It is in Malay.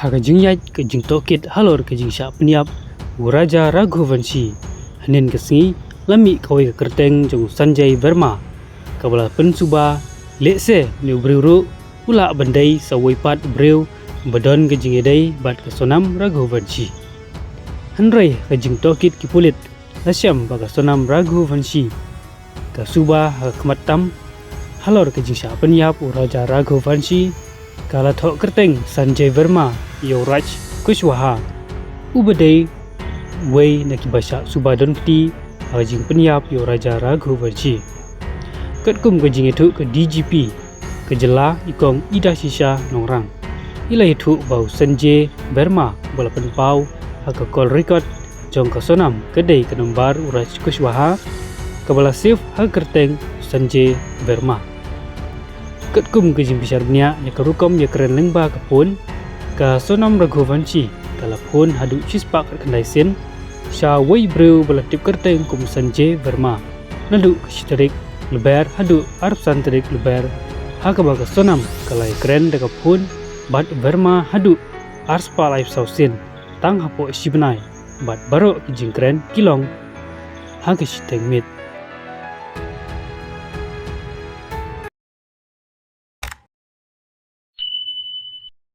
Haga jingyat ke jing tokit halor ke jing syak peniap Raja Raghuvanshi hanin kesengi lami kawai ke kerteng jong Sanjay Verma kabala pensuba lekse ni briuru ula bandai sawai pat breu badon ke jing edai bat ke sonam Raghuvanshi hanrai ke jing tokit ki pulit lasyam baga sonam Raghuvanshi ka suba ha kematam halor ke jing syak peniap Raja Raghuvanshi kala thok kerteng Sanjay Verma Yuvraj Kushwaha ubadai wei nak basa subadon peti hajing peniap Raja Raghuvanshi katkum ke jing itu ke DGP ke jela ikong ida sisa nongrang ila itu bau Sanjay Verma balapan pau haka call record jong ka sonam kedai ke nombar Yuvraj Kushwaha kabala sif ha kerteng Sanjay Verma katkum ke jing bisarnya ya kerukom ya keren lengba kapun ka sonam Raghuvanshi kalapun hadu cispak kendai sen sha wei breu balatip kerteng kum Sanjay Verma nadu kishtarik lebar hadu arp santrik lebar hakabaga sonam kalai keren dekapun bat Verma hadu arspa life sausin tang hapo sibnai bat baro kijing keren kilong hakishiteng mit